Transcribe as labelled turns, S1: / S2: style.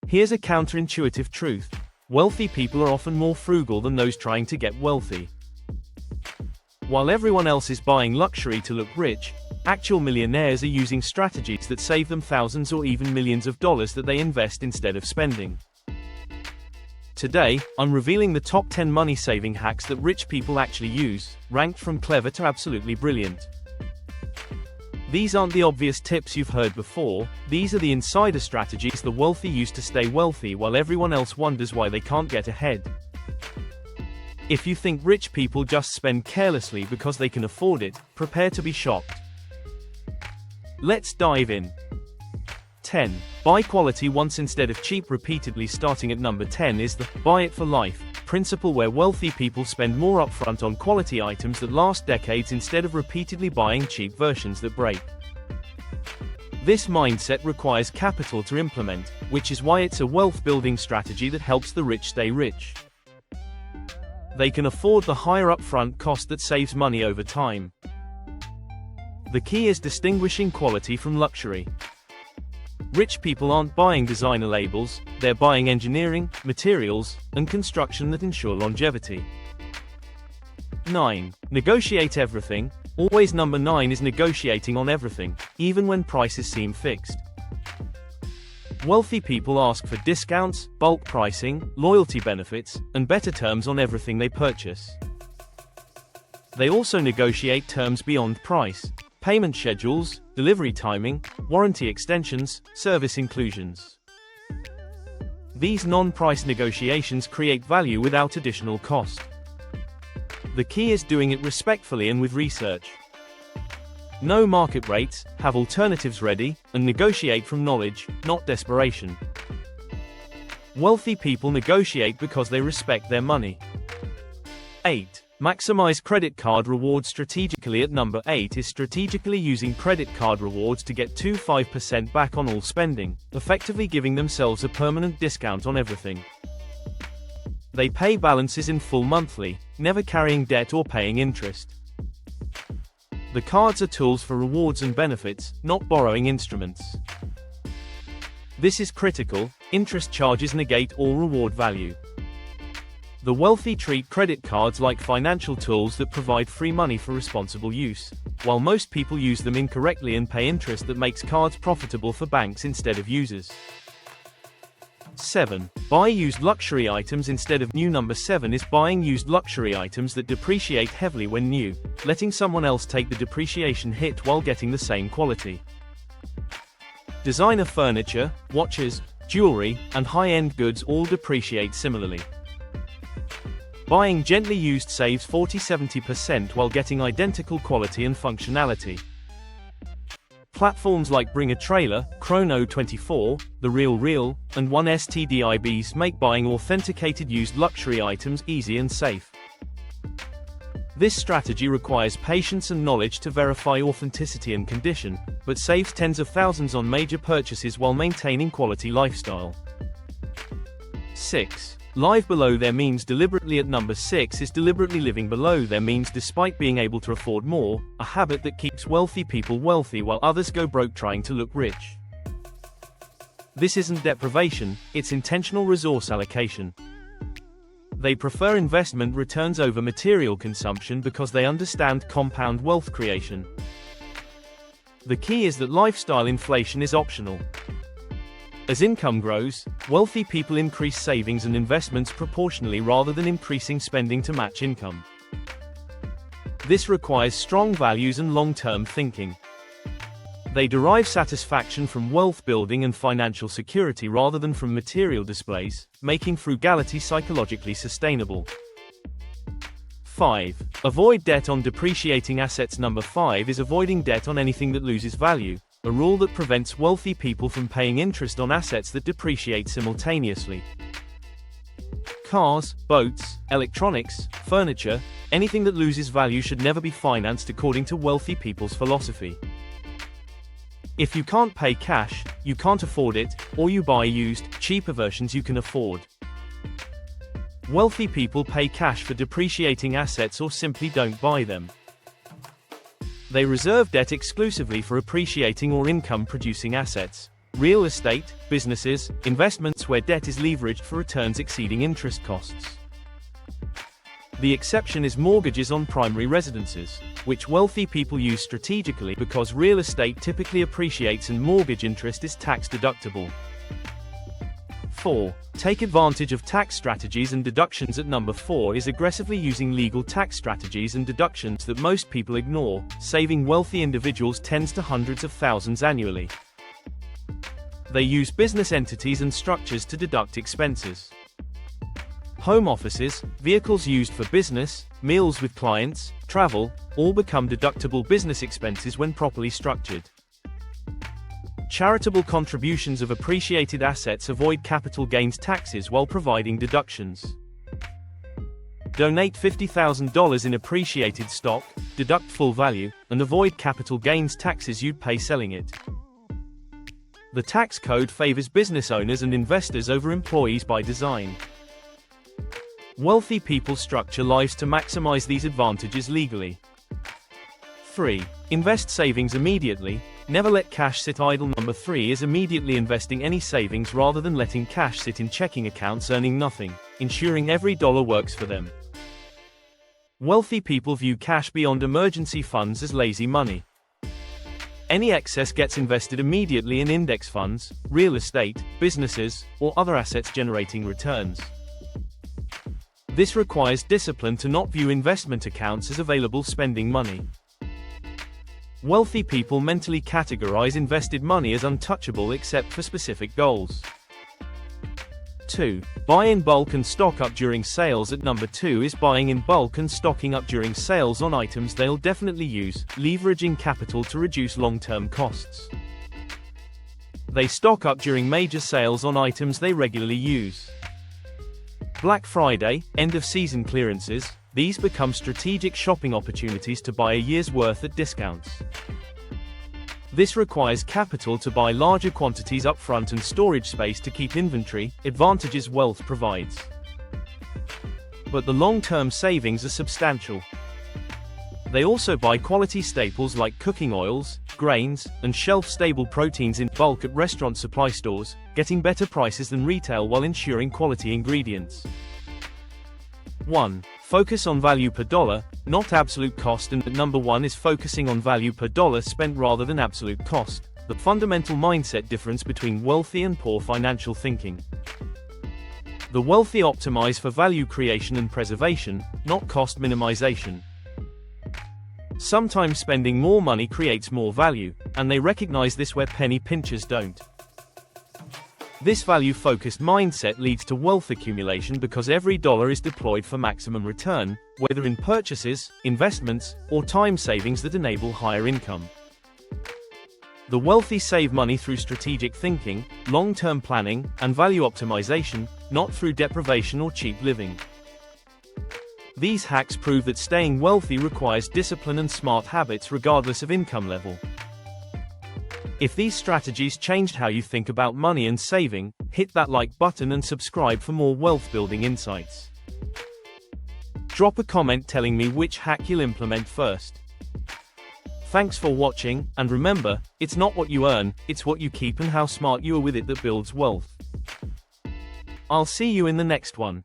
S1: Here's a counterintuitive truth. Wealthy people are often more frugal than those trying to get wealthy. While everyone else is buying luxury to look rich, actual millionaires are using strategies that save them thousands or even millions of dollars that they invest instead of spending. Today, I'm revealing the top 10 money-saving hacks that rich people actually use, ranked from clever to absolutely brilliant. These aren't the obvious tips you've heard before, these are the insider strategies the wealthy use to stay wealthy while everyone else wonders why they can't get ahead. If you think rich people just spend carelessly because they can afford it, prepare to be shocked. Let's dive in. 10. Buy quality once instead of cheap repeatedly. Starting at number 10 is the buy it for life principle, where wealthy people spend more upfront on quality items that last decades instead of repeatedly buying cheap versions that break. This mindset requires capital to implement, which is why it's a wealth-building strategy that helps the rich stay rich. They can afford the higher upfront cost that saves money over time. The key is distinguishing quality from luxury. Rich people aren't buying designer labels, they're buying engineering, materials, and construction that ensure longevity. 9. Negotiate everything. Always number 9 is negotiating on everything, even when prices seem fixed. Wealthy people ask for discounts, bulk pricing, loyalty benefits, and better terms on everything they purchase. They also negotiate terms beyond price: payment schedules, delivery timing, warranty extensions, service inclusions. These non-price negotiations create value without additional cost. The key is doing it respectfully and with research. Know market rates, have alternatives ready, and negotiate from knowledge, not desperation. Wealthy people negotiate because they respect their money. 8. Maximize credit card rewards strategically. At number 8 is strategically using credit card rewards to get 5% back on all spending, effectively giving themselves a permanent discount on everything. They pay balances in full monthly, never carrying debt or paying interest. The cards are tools for rewards and benefits, not borrowing instruments. This is critical. Interest charges negate all reward value. The wealthy treat credit cards like financial tools that provide free money for responsible use, while most people use them incorrectly and pay interest that makes cards profitable for banks instead of users. 7. Buy used luxury items instead of new. Number 7 is buying used luxury items that depreciate heavily when new, letting someone else take the depreciation hit while getting the same quality. Designer furniture, watches, jewelry, and high-end goods all depreciate similarly. Buying gently used saves 40–70% while getting identical quality and functionality. Platforms like Bring a Trailer, Chrono24, The Real Real, and 1stDibs make buying authenticated used luxury items easy and safe. This strategy requires patience and knowledge to verify authenticity and condition, but saves tens of thousands on major purchases while maintaining quality lifestyle. 6. Live below their means deliberately. At number 6 is deliberately living below their means despite being able to afford more, a habit that keeps wealthy people wealthy while others go broke trying to look rich. This isn't deprivation, it's intentional resource allocation. They prefer investment returns over material consumption because they understand compound wealth creation. The key is that lifestyle inflation is optional. As income grows, wealthy people increase savings and investments proportionally rather than increasing spending to match income. This requires strong values and long-term thinking. They derive satisfaction from wealth building and financial security rather than from material displays, making frugality psychologically sustainable. 5. Avoid debt on depreciating assets. Number 5 is avoiding debt on anything that loses value, a rule that prevents wealthy people from paying interest on assets that depreciate simultaneously. Cars, boats, electronics, furniture, anything that loses value should never be financed according to wealthy people's philosophy. If you can't pay cash, you can't afford it, or you buy used, cheaper versions you can afford. Wealthy people pay cash for depreciating assets or simply don't buy them. They reserve debt exclusively for appreciating or income-producing assets. real estate, businesses, investments where debt is leveraged for returns exceeding interest costs. The exception is mortgages on primary residences, which wealthy people use strategically because real estate typically appreciates and mortgage interest is tax deductible. 4. Take advantage of tax strategies and deductions. At number 4 is aggressively using legal tax strategies and deductions that most people ignore, saving wealthy individuals tens to hundreds of thousands annually. They use business entities and structures to deduct expenses. Home offices, vehicles used for business, meals with clients, travel, all become deductible business expenses when properly structured. Charitable contributions of appreciated assets avoid capital gains taxes while providing deductions. Donate $50,000 in appreciated stock, deduct full value, and avoid capital gains taxes you'd pay selling it. The tax code favors business owners and investors over employees by design. Wealthy people structure lives to maximize these advantages legally. 3. Invest savings immediately. Never let cash sit idle. Number 3 is immediately investing any savings rather than letting cash sit in checking accounts earning nothing, ensuring every dollar works for them. Wealthy people view cash beyond emergency funds as lazy money. Any excess gets invested immediately in index funds, real estate, businesses, or other assets generating returns. This requires discipline to not view investment accounts as available spending money. Wealthy people mentally categorize invested money as untouchable except for specific goals. 2. Buy in bulk and stock up during sales. At number 2 is buying in bulk and stocking up during sales on items they'll definitely use, leveraging capital to reduce long-term costs. They stock up during major sales on items they regularly use. Black Friday, end-of-season clearances, these become strategic shopping opportunities to buy a year's worth at discounts. This requires capital to buy larger quantities upfront and storage space to keep inventory, advantages wealth provides. But the long-term savings are substantial. They also buy quality staples like cooking oils, grains, and shelf-stable proteins in bulk at restaurant supply stores, getting better prices than retail while ensuring quality ingredients. 1. Focus on value per dollar, not absolute cost. And at number 1 is focusing on value per dollar spent rather than absolute cost, the fundamental mindset difference between wealthy and poor financial thinking. The wealthy optimize for value creation and preservation, not cost minimization. Sometimes spending more money creates more value, and they recognize this where penny pinchers don't. This value-focused mindset leads to wealth accumulation because every dollar is deployed for maximum return, whether in purchases, investments, or time savings that enable higher income. The wealthy save money through strategic thinking, long-term planning, and value optimization, not through deprivation or cheap living. These hacks prove that staying wealthy requires discipline and smart habits regardless of income level. If these strategies changed how you think about money and saving, hit that like button and subscribe for more wealth-building insights. Drop a comment telling me which hack you'll implement first. Thanks for watching, and remember, it's not what you earn, it's what you keep and how smart you are with it that builds wealth. I'll see you in the next one.